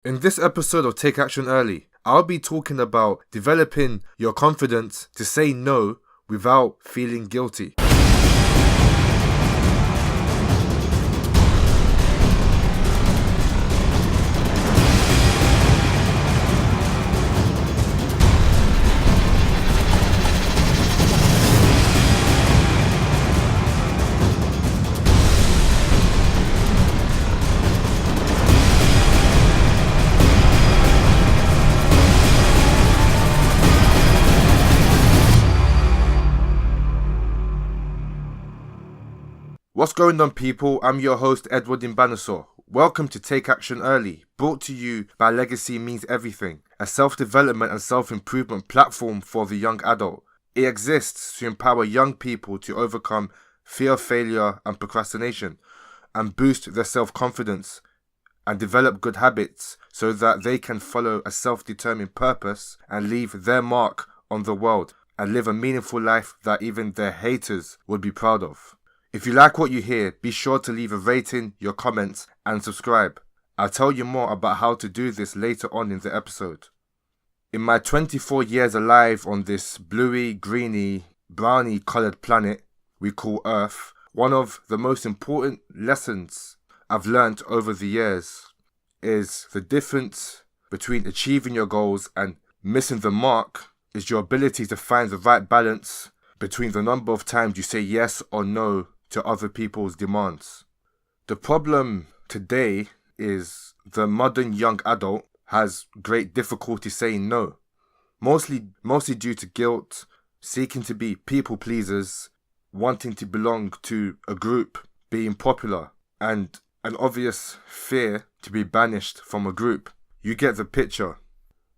In this episode of Take Action Early, I'll be talking about developing your confidence to say no without feeling guilty. What's going on, people? I'm your host, Edward Imbanasaur. Welcome to Take Action Early, brought to you by Legacy Means Everything, a self-development and self-improvement platform for the young adult. It exists to empower young people to overcome fear of failure and procrastination, and boost their self-confidence and develop good habits so that they can follow a self-determined purpose and leave their mark on the world and live a meaningful life that even their haters would be proud of. If you like what you hear, be sure to leave a rating, your comments, and subscribe. I'll tell you more about how to do this later on in the episode. In my 24 years alive on this bluey, greeny, browny coloured planet we call Earth, one of the most important lessons I've learnt over the years is the difference between achieving your goals and missing the mark is your ability to find the right balance between the number of times you say yes or no to other people's demands. The problem today is the modern young adult has great difficulty saying no, mostly due to guilt, seeking to be people pleasers, wanting to belong to a group, being popular, and an obvious fear to be banished from a group. You get the picture.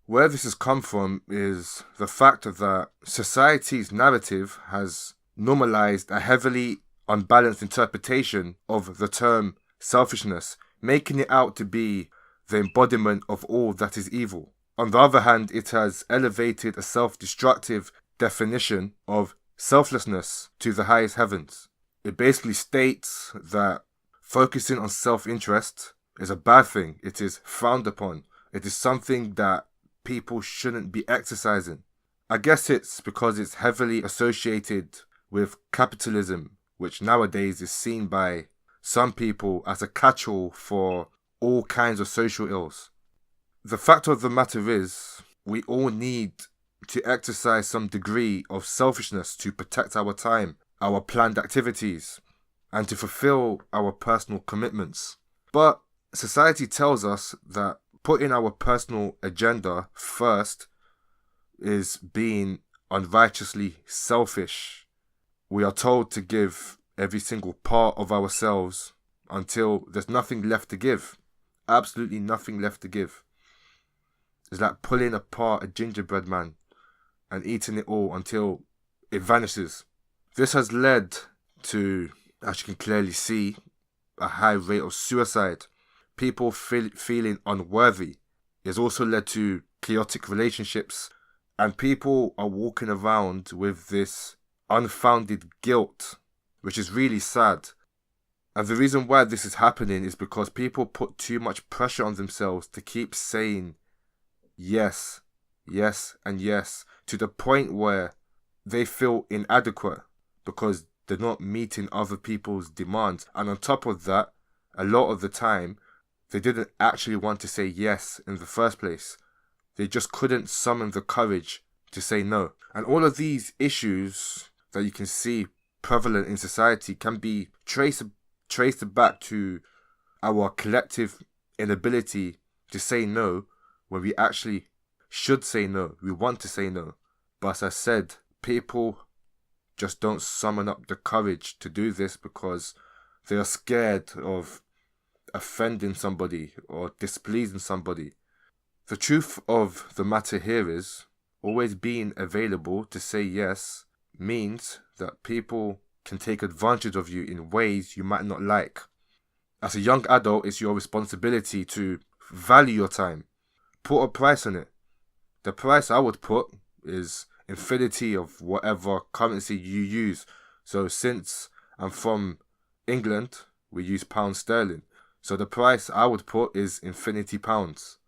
Where this has come from is the fact that society's narrative has normalized a heavily unbalanced interpretation of the term selfishness, making it out to be the embodiment of all that is evil. On the other hand, it has elevated a self-destructive definition of selflessness to the highest heavens. It basically states that focusing on self-interest is a bad thing. It is frowned upon. It is something that people shouldn't be exercising. I guess it's because it's heavily associated with capitalism, which nowadays is seen by some people as a catch-all for all kinds of social ills. The fact of the matter is, we all need to exercise some degree of selfishness to protect our time, our planned activities, and to fulfill our personal commitments. But society tells us that putting our personal agenda first is being unrighteously selfish. We are told to give every single part of ourselves until there's nothing left to give. Absolutely nothing left to give. It's like pulling apart a gingerbread man and eating it all until it vanishes. This has led to, as you can clearly see, a high rate of suicide. People feeling unworthy. It's also led to chaotic relationships, and people are walking around with this unfounded guilt, which is really sad. And the reason why this is happening is because people put too much pressure on themselves to keep saying yes, yes, and yes, to the point where they feel inadequate because they're not meeting other people's demands. And on top of that, a lot of the time, they didn't actually want to say yes in the first place. They just couldn't summon the courage to say no. And all of these issues that you can see prevalent in society can be traced back to our collective inability to say no when we actually should say no. We want to say no. But as I said, people just don't summon up the courage to do this because they are scared of offending somebody or displeasing somebody. The truth of the matter here is, always being available to say yes means that people can take advantage of you in ways you might not like. As a young adult, it's your responsibility to value your time. Put a price on it. The price I would put is infinity of whatever currency you use. So since I'm from England, we use pound sterling. So the price I would put is infinity pounds.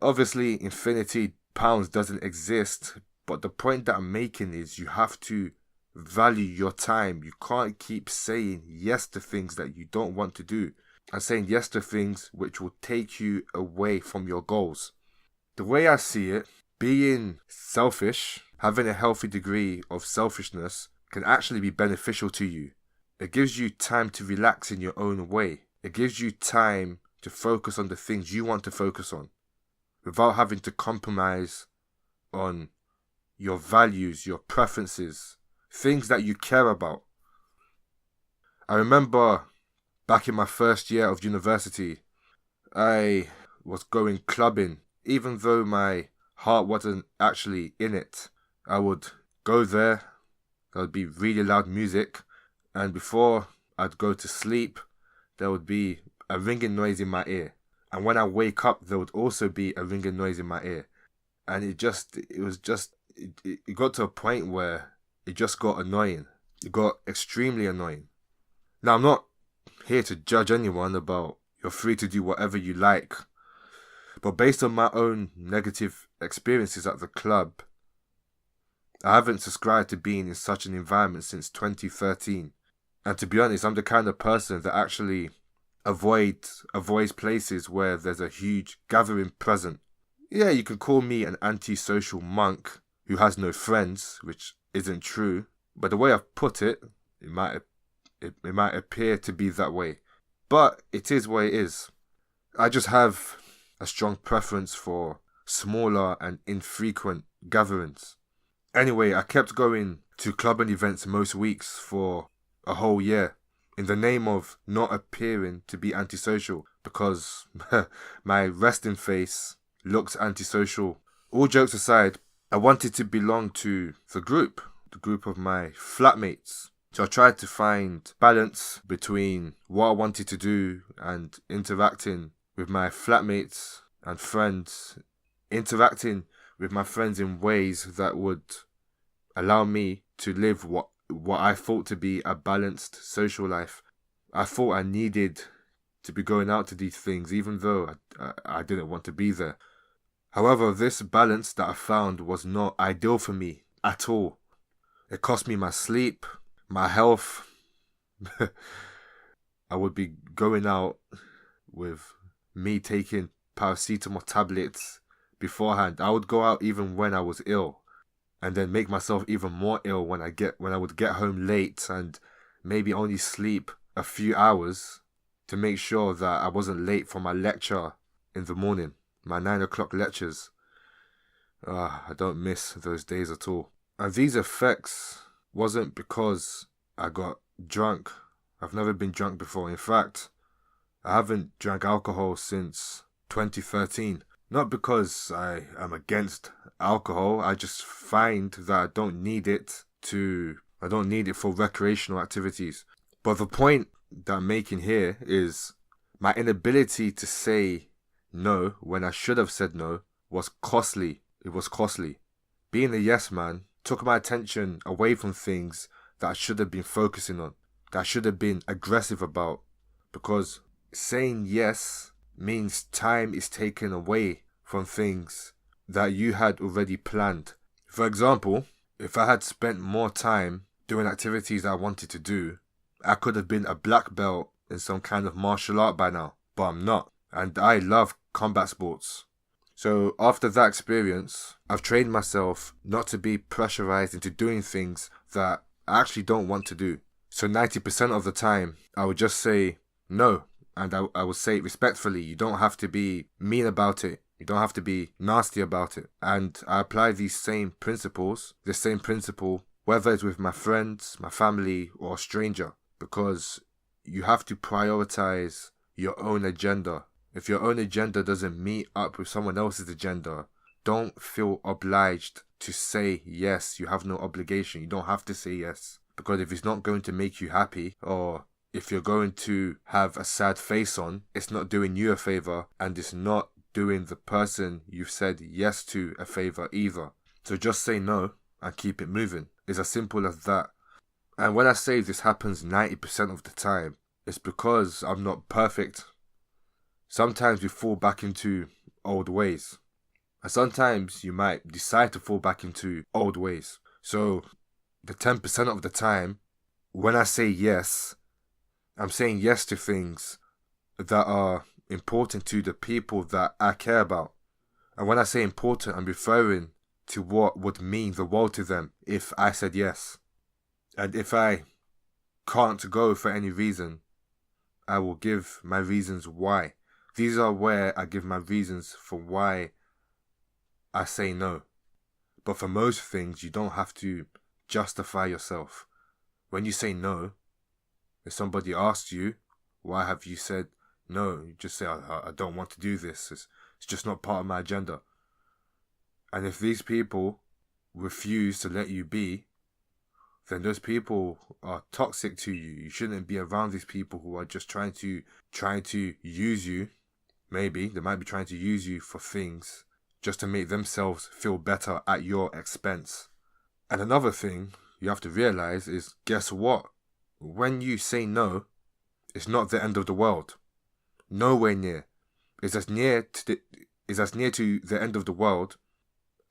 Obviously, infinity pounds doesn't exist, but the point that I'm making is you have to value your time. You can't keep saying yes to things that you don't want to do and saying yes to things which will take you away from your goals. The way I see it, being selfish, having a healthy degree of selfishness can actually be beneficial to you. It gives you time to relax in your own way. It gives you time to focus on the things you want to focus on without having to compromise on your values, your preferences, things that you care about. I remember back in my first year of university, I was going clubbing, even though my heart wasn't actually in it. I would go there, there would be really loud music, and before I'd go to sleep, there would be a ringing noise in my ear. And when I wake up, there would also be a ringing noise in my ear. And it got to a point where it just got annoying. It got extremely annoying. Now, I'm not here to judge anyone about you're free to do whatever you like. But based on my own negative experiences at the club, I haven't subscribed to being in such an environment since 2013. And to be honest, I'm the kind of person that actually avoids places where there's a huge gathering present. Yeah, you can call me an antisocial monk who has no friends, which isn't true. But the way I've put it, it might appear to be that way. But it is what it is. I just have a strong preference for smaller and infrequent gatherings. Anyway, I kept going to clubbing events most weeks for a whole year in the name of not appearing to be antisocial because my resting face looks antisocial. All jokes aside, I wanted to belong to the group of my flatmates. So I tried to find balance between what I wanted to do and interacting with my flatmates and friends, interacting with my friends in ways that would allow me to live what I thought to be a balanced social life. I thought I needed to be going out to these things even though I didn't want to be there. However, this balance that I found was not ideal for me at all. It cost me my sleep, my health. I would be going out with me taking paracetamol tablets beforehand. I would go out even when I was ill and then make myself even more ill when I would get home late and maybe only sleep a few hours to make sure that I wasn't late for my lecture in the morning, my 9 o'clock lectures. I don't miss those days at all. And these effects wasn't because I got drunk. I've never been drunk before. In fact, I haven't drank alcohol since 2013. Not because I am against alcohol, I just find that I don't need it for recreational activities. But the point that I'm making here is my inability to say no when I should have said no was costly. It was costly. Being a yes man took my attention away from things that I should have been focusing on, that I should have been aggressive about. Because saying yes means time is taken away from things that you had already planned. For example, if I had spent more time doing activities that I wanted to do, I could have been a black belt in some kind of martial art by now, but I'm not. And I love combat sports. So after that experience, I've trained myself not to be pressurized into doing things that I actually don't want to do. So 90% of the time, I would just say no. And I would say it respectfully. You don't have to be mean about it. You don't have to be nasty about it. And I apply the same principle, whether it's with my friends, my family, or a stranger. Because you have to prioritize your own agenda. If your own agenda doesn't meet up with someone else's agenda, don't feel obliged to say yes. You have no obligation. You don't have to say yes. Because if it's not going to make you happy, or if you're going to have a sad face on, it's not doing you a favor, and it's not doing the person you've said yes to a favor either. So just say no and keep it moving. It's as simple as that. And when I say this happens 90% of the time, it's because I'm not perfect. sometimes we fall back into old ways. And sometimes you might decide to fall back into old ways. So the 10% of the time, when I say yes, I'm saying yes to things that are important to the people that I care about. And when I say important, I'm referring to what would mean the world to them if I said yes. And if I can't go for any reason, I will give my reasons why. These are where I give my reasons for why I say no. But for most things, you don't have to justify yourself. When you say no, if somebody asks you, why have you said no? You just say, I don't want to do this. It's just not part of my agenda. And if these people refuse to let you be, then those people are toxic to you. You shouldn't be around these people who are just trying to use you. Maybe they might be trying to use you for things just to make themselves feel better at your expense. And another thing you have to realize is, guess what? When you say no, it's not the end of the world. Nowhere near. It's as near to the end of the world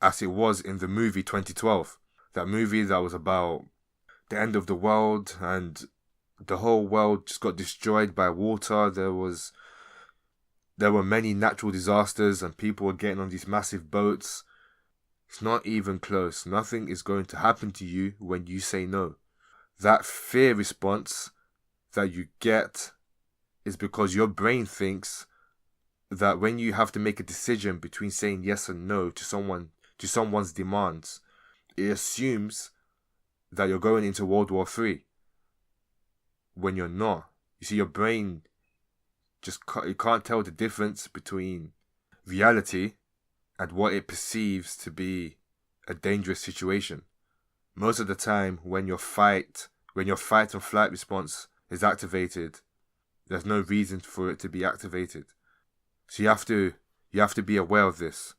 as it was in the movie 2012. That movie that was about the end of the world and the whole world just got destroyed by water. There were many natural disasters and people were getting on these massive boats. It's not even close. Nothing is going to happen to you when you say no. That fear response that you get is because your brain thinks that when you have to make a decision between saying yes and no to someone's demands, it assumes that you're going into World War III when you're not. You see, your brain it can't tell the difference between reality and what it perceives to be a dangerous situation. Most of the time, when your fight and flight response is activated, there's no reason for it to be activated. So you have to be aware of this.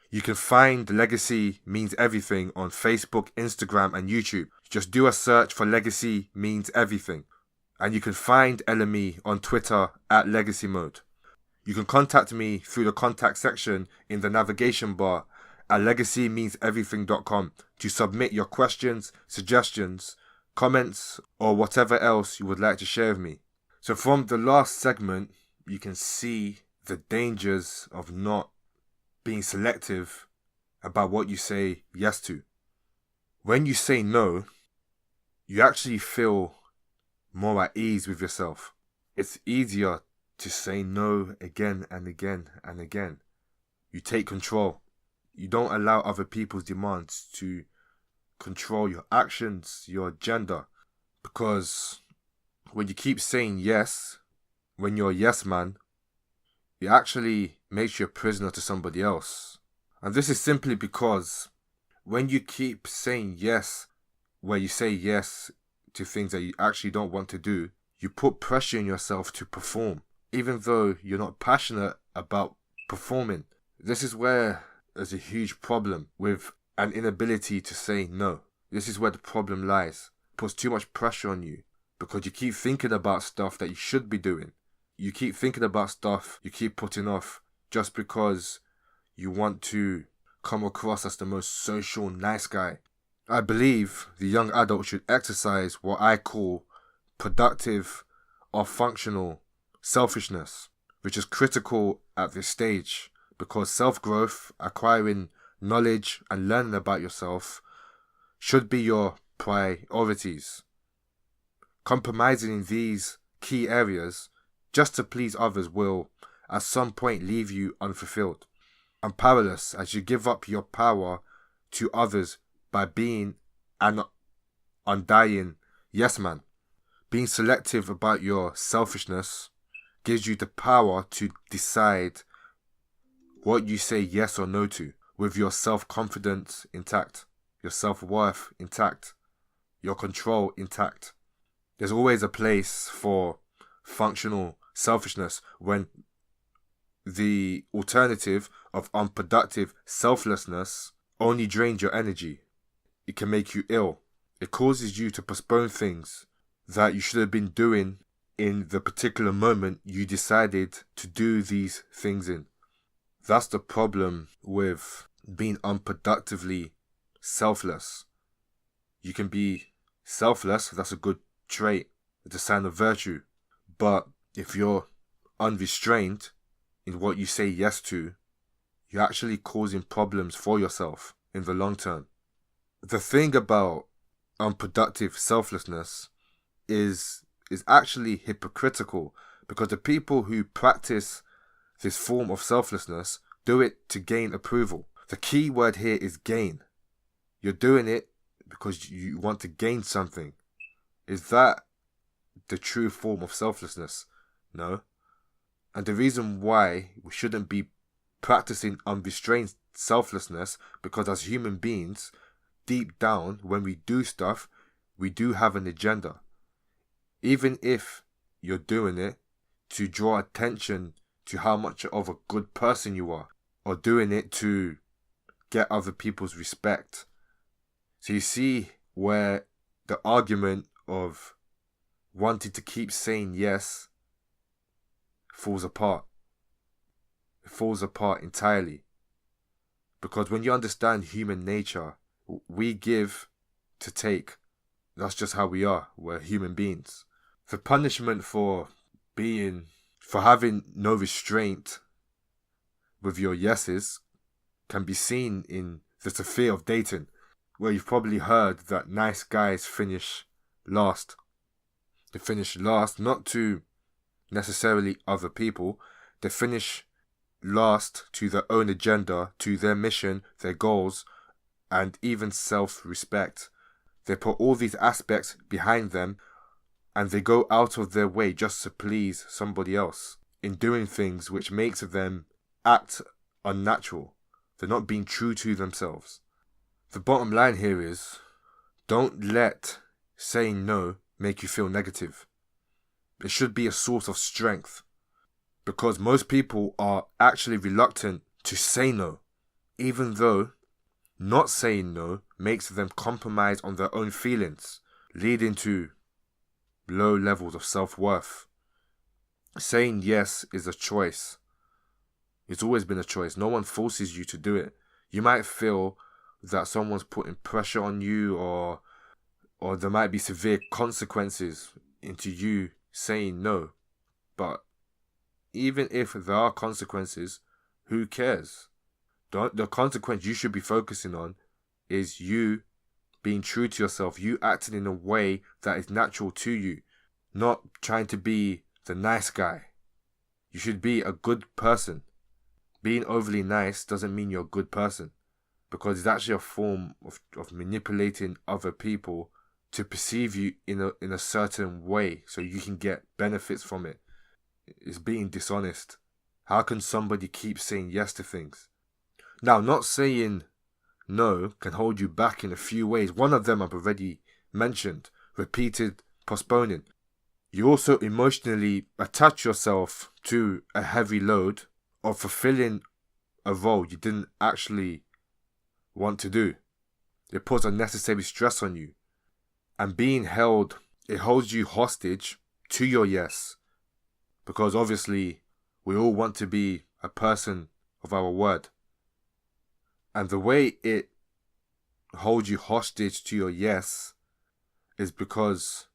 You can find Legacy Means Everything on Facebook, Instagram, and YouTube. Just do a search for Legacy Means Everything. And you can find LME on Twitter at Legacy Mode. You can contact me through the contact section in the navigation bar at legacymeanseverything.com to submit your questions, suggestions, comments, or whatever else you would like to share with me. So from the last segment, you can see the dangers of not being selective about what you say yes to. When you say no, you actually feel more at ease with yourself. It's easier to say no again and again and again. You take control. You don't allow other people's demands to control your actions, your agenda. Because when you keep saying yes, when you're a yes man, it actually makes you a prisoner to somebody else. And this is simply because when you keep saying yes, where you say yes to things that you actually don't want to do, you put pressure on yourself to perform, even though you're not passionate about performing. This is where there's a huge problem with an inability to say no. This is where the problem lies. It puts too much pressure on you because you keep thinking about stuff that you should be doing. You keep thinking about stuff you keep putting off just because you want to come across as the most social nice guy. I believe the young adult should exercise what I call productive or functional selfishness, which is critical at this stage because self-growth, acquiring knowledge and learning about yourself should be your priorities. Compromising in these key areas just to please others will at some point leave you unfulfilled and powerless as you give up your power to others by being an undying yes man. Being selective about your selfishness gives you the power to decide what you say yes or no to, with your self-confidence intact, your self-worth intact, your control intact. There's always a place for functional selfishness when the alternative of unproductive selflessness only drains your energy. It can make you ill. It causes you to postpone things that you should have been doing in the particular moment you decided to do these things in. That's the problem with being unproductively selfless. You can be selfless, that's a good trait, it's a sign of virtue. But if you're unrestrained in what you say yes to, you're actually causing problems for yourself in the long term. The thing about unproductive selflessness is actually hypocritical, because the people who practice this form of selflessness do it to gain approval. The key word here is gain. You're doing it because you want to gain something. Is that the true form of selflessness? No. And the reason why we shouldn't be practicing unrestrained selflessness, because as human beings, deep down, when we do stuff, we do have an agenda. Even if you're doing it to draw attention to how much of a good person you are, or doing it to get other people's respect. So you see where the argument of wanting to keep saying yes falls apart. It falls apart entirely. Because when you understand human nature, we give to take. That's just how we are. We're human beings. The punishment for having no restraint with your yeses can be seen in the sphere of dating, where you've probably heard that nice guys finish last. They finish last not to necessarily other people. They finish last to their own agenda, to their mission, their goals, and even self-respect. They put all these aspects behind them, and they go out of their way just to please somebody else in doing things which makes them act unnatural. They're not being true to themselves. The bottom line here is, don't let saying no make you feel negative. It should be a source of strength, because most people are actually reluctant to say no, even though not saying no makes them compromise on their own feelings, leading to low levels of self-worth. Saying yes is a choice. It's always been a choice. No one forces you to do it. You might feel that someone's putting pressure on you, or there might be severe consequences into you saying no. But even if there are consequences, who cares? The consequence you should be focusing on is you being true to yourself, you acting in a way that is natural to you, not trying to be the nice guy. You should be a good person. Being overly nice doesn't mean you're a good person, because it's actually a form of manipulating other people to perceive you in a certain way so you can get benefits from it. It's being dishonest. How can somebody keep saying yes to things? Now, not saying no can hold you back in a few ways. One of them I've already mentioned, repeated postponing. You also emotionally attach yourself to a heavy load of fulfilling a role you didn't actually want to do. It puts unnecessary stress on you. And being held, it holds you hostage to your yes. Because obviously, we all want to be a person of our word. And the way it holds you hostage to your yes is because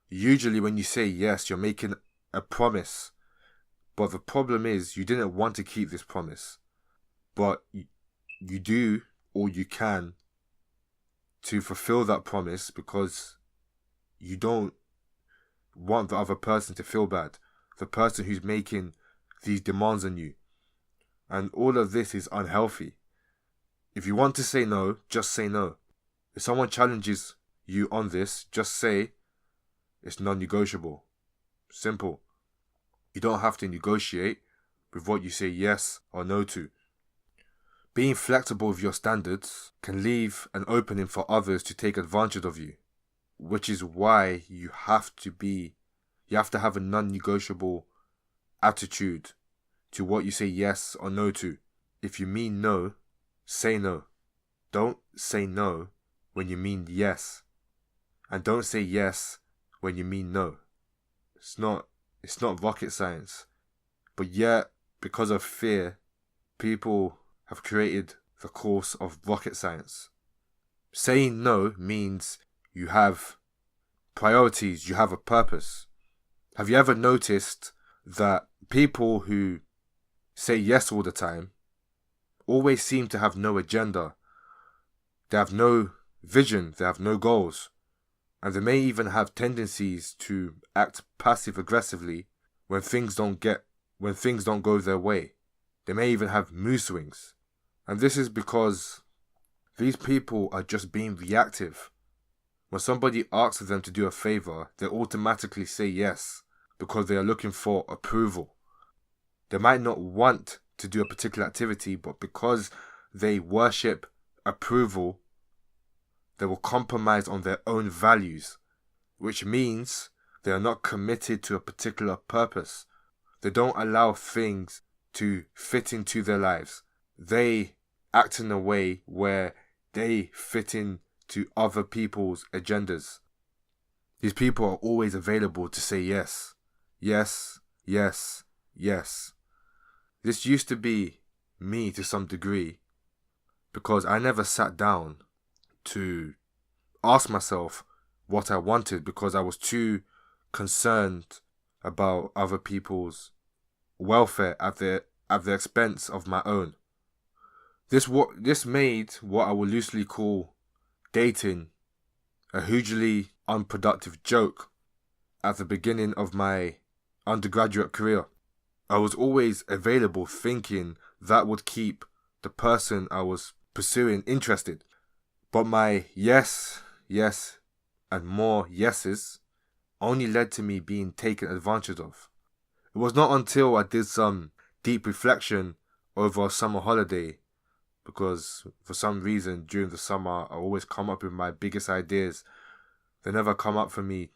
usually when you say yes, you're making a promise. But the problem is, you didn't want to keep this promise. But you do all you can to fulfill that promise because you don't want the other person to feel bad. The person who's making these demands on you. And all of this is unhealthy. If you want to say no, just say no. If someone challenges you on this, just say it's non-negotiable. Simple. You don't have to negotiate with what you say yes or no to. Being flexible with your standards can leave an opening for others to take advantage of you, which is why you have to have a non-negotiable attitude to what you say yes or no to. If you mean no, say no. Don't say no when you mean yes. And don't say yes when you mean no. It's not rocket science. But yet, because of fear, people have created the course of rocket science. Saying no means you have priorities, you have a purpose. Have you ever noticed that people who say yes all the time always seem to have no agenda? They have no vision, they have no goals, and they may even have tendencies to act passive aggressively when things don't go their way. They may even have mood swings. And this is because these people are just being reactive. When somebody asks them to do a favor, they automatically say yes because they are looking for approval. They might not want to do a particular activity, but because they worship approval, they will compromise on their own values, which means they are not committed to a particular purpose. They don't allow things to fit into their lives. They act in a way where they fit into other people's agendas. These people are always available to say yes. Yes, yes, yes. This used to be me to some degree because I never sat down to ask myself what I wanted because I was too concerned about other people's welfare at the expense of my own. This made what I would loosely call dating a hugely unproductive joke at the beginning of my undergraduate career. I was always available thinking that would keep the person I was pursuing interested. But my yes, and more yeses only led to me being taken advantage of. It was not until I did some deep reflection over a summer holiday, because for some reason during the summer I always come up with my biggest ideas. They never come up for me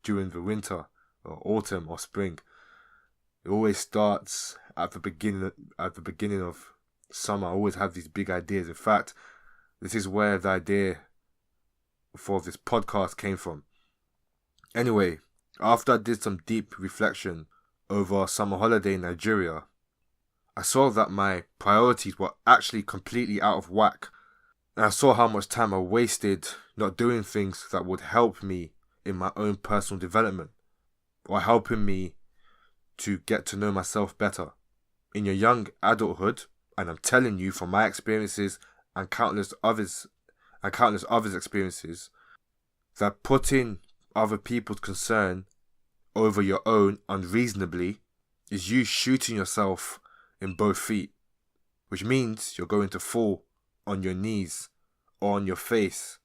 during the winter or autumn or spring. It always starts at the beginning of summer. I always have these big ideas. In fact, this is where the idea for this podcast came from. Anyway, after I did some deep reflection over a summer holiday in Nigeria, I saw that my priorities were actually completely out of whack. And I saw how much time I wasted not doing things that would help me in my own personal development, or helping me to get to know myself better. In your young adulthood, and I'm telling you from my experiences and countless others' experiences, that putting other people's concern over your own unreasonably is you shooting yourself in both feet, which means you're going to fall on your knees or on your face.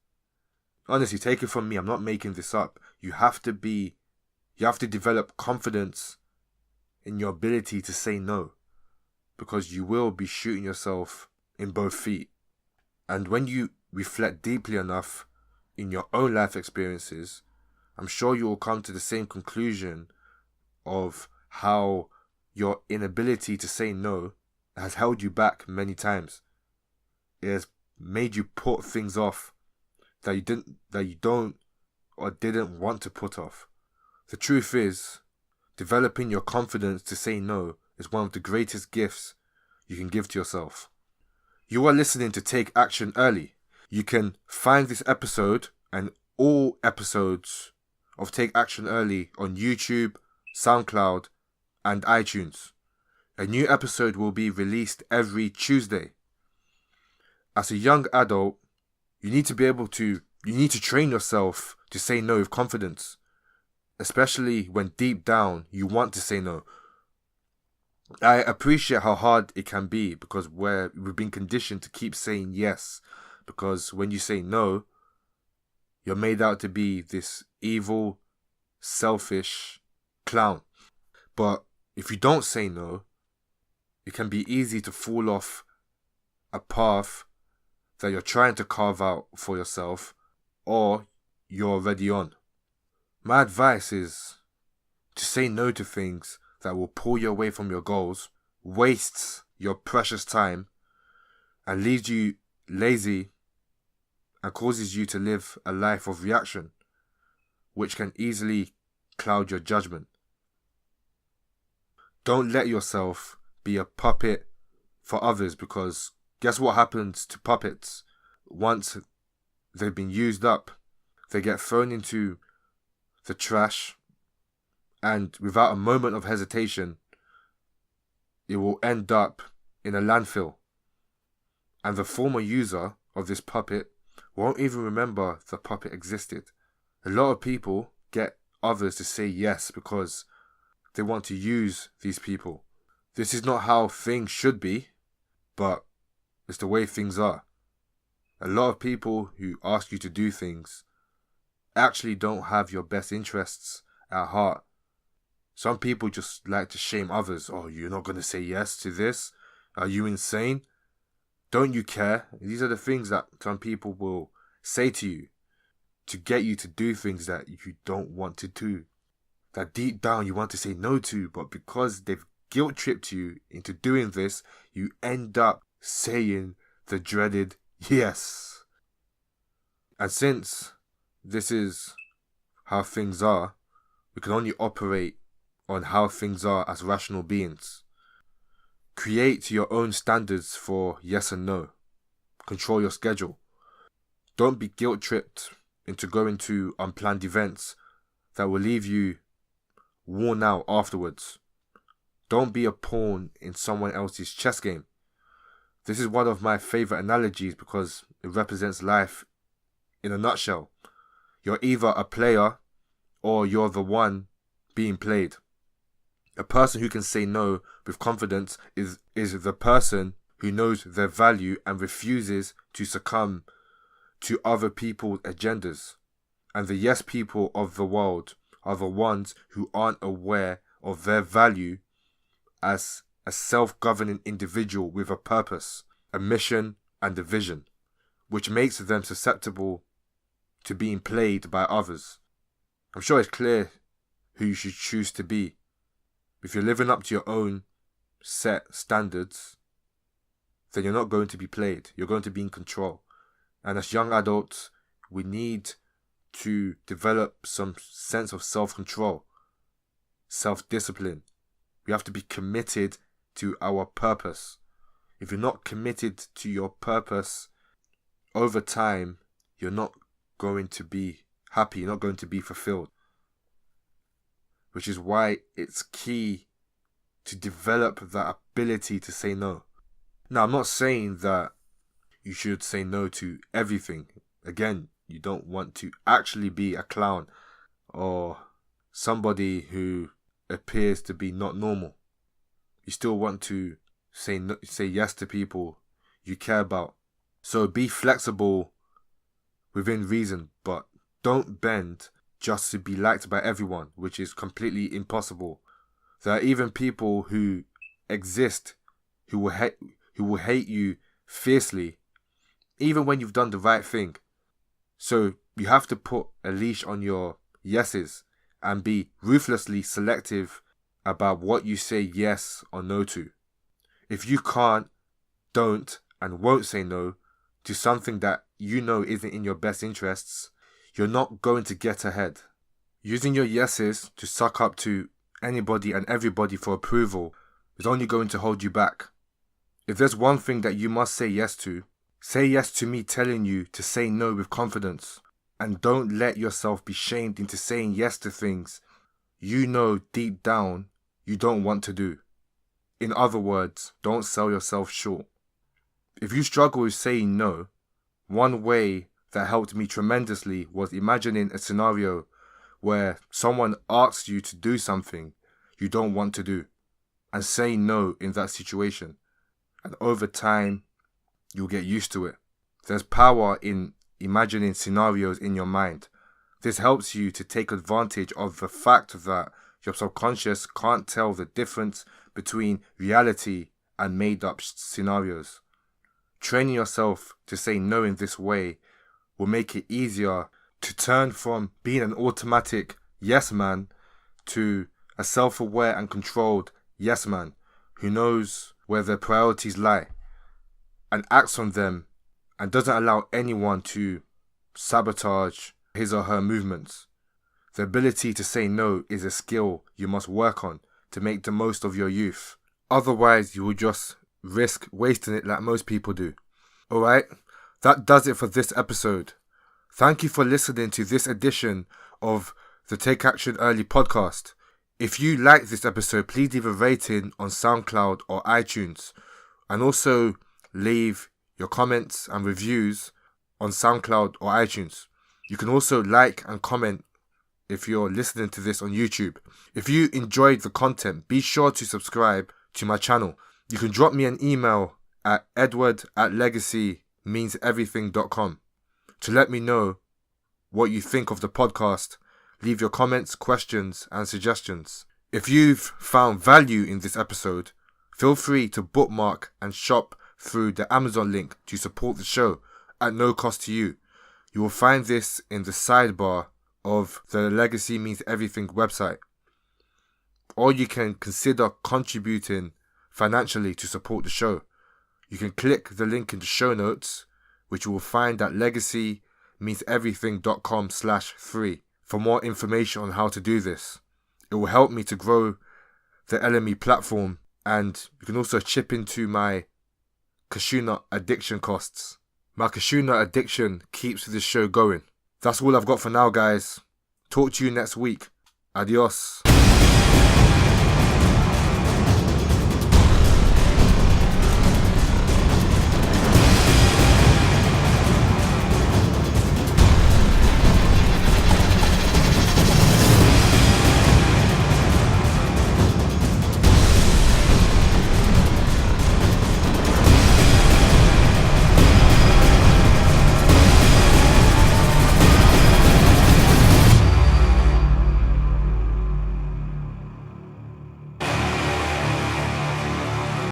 Honestly, take it from me, I'm not making this up. You have to develop confidence in your ability to say no, because you will be shooting yourself in both feet. And when you reflect deeply enough in your own life experiences, I'm sure you will come to the same conclusion of how your inability to say no has held you back many times. It has made you put things off that you don't or didn't want to put off. The truth is, developing your confidence to say no is one of the greatest gifts you can give to yourself. You are listening to Take Action Early. You can find this episode and all episodes of Take Action Early on YouTube, SoundCloud, and iTunes. A new episode will be released every Tuesday. As a young adult, you need to train yourself to say no with confidence, especially when deep down you want to say no. I appreciate how hard it can be because we've been conditioned to keep saying yes, because when you say no, you're made out to be this evil, selfish clown. But if you don't say no, it can be easy to fall off a path that you're trying to carve out for yourself, or you're already on. My advice is to say no to things that will pull you away from your goals, wastes your precious time, and leaves you lazy and causes you to live a life of reaction, which can easily cloud your judgment. Don't let yourself be a puppet for others, because guess what happens to puppets? Once they've been used up, they get thrown into the trash, and without a moment of hesitation, it will end up in a landfill. And the former user of this puppet won't even remember the puppet existed. A lot of people get others to say yes because they want to use these people. This is not how things should be, but it's the way things are. A lot of people who ask you to do things actually don't have your best interests at heart. Some people just like to shame others. Oh, you're not going to say yes to this? Are you insane? Don't you care? These are the things that some people will say to you to get you to do things that you don't want to do, that deep down you want to say no to, but because they've guilt-tripped you into doing this, you end up saying the dreaded yes. And since this is how things are, we can only operate on how things are as rational beings. Create your own standards for yes and no. Control your schedule. Don't be guilt-tripped into going to unplanned events that will leave you worn out afterwards. Don't be a pawn in someone else's chess game. This is one of my favorite analogies because it represents life in a nutshell. You're either a player or you're the one being played. A person who can say no with confidence is the person who knows their value and refuses to succumb to other people's agendas. And the yes people of the world are the ones who aren't aware of their value as a self-governing individual with a purpose, a mission and a vision, which makes them susceptible to being played by others. I'm sure it's clear who you should choose to be. If you're living up to your own set standards, then you're not going to be played. You're going to be in control. And as young adults, we need to develop some sense of self-control, self-discipline. We have to be committed to our purpose. If you're not committed to your purpose, over time, you're not going to be happy. You're not going to be fulfilled. Which is why it's key to develop that ability to say no. Now, I'm not saying that you should say no to everything. Again, you don't want to actually be a clown or somebody who appears to be not normal. You still want to say yes to people you care about. So be flexible within reason, but don't bend just to be liked by everyone, which is completely impossible. There are even people who exist who will hate you fiercely, even when you've done the right thing. So you have to put a leash on your yeses and be ruthlessly selective about what you say yes or no to. If you can't, don't, and won't say no to something that you know isn't in your best interests, you're not going to get ahead. Using your yeses to suck up to anybody and everybody for approval is only going to hold you back. If there's one thing that you must say yes to me telling you to say no with confidence. And don't let yourself be shamed into saying yes to things you know deep down you don't want to do. In other words, don't sell yourself short. If you struggle with saying no, one way that helped me tremendously was imagining a scenario where someone asks you to do something you don't want to do and say no in that situation. And over time, you'll get used to it. There's power in imagining scenarios in your mind. This helps you to take advantage of the fact that your subconscious can't tell the difference between reality and made-up scenarios. Training yourself to say no in this way will make it easier to turn from being an automatic yes man to a self-aware and controlled yes man who knows where their priorities lie and acts on them and doesn't allow anyone to sabotage his or her movements. The ability to say no is a skill you must work on to make the most of your youth. Otherwise, you will just risk wasting it like most people do. Alright, that does it for this episode. Thank you for listening to this edition of the Take Action Early podcast. If you like this episode, please leave a rating on SoundCloud or iTunes. And also leave your comments and reviews on SoundCloud or iTunes. You can also like and comment if you're listening to this on YouTube. If you enjoyed the content, be sure to subscribe to my channel. You can drop me an email at edward@legacymeanseverything.com to let me know what you think of the podcast. Leave your comments, questions, and suggestions. If you've found value in this episode, feel free to bookmark and shop through the Amazon link to support the show at no cost to you. You will find this in the sidebar of the Legacy Means Everything website. Or you can consider contributing financially to support the show. You can click the link in the show notes, which you will find at legacymeanseverything.com/free for more information on how to do this. It will help me to grow the LME platform, and you can also chip into my cashew nut addiction costs. My cashew nut addiction keeps this show going. That's all I've got for now, guys. Talk to you next week. Adios.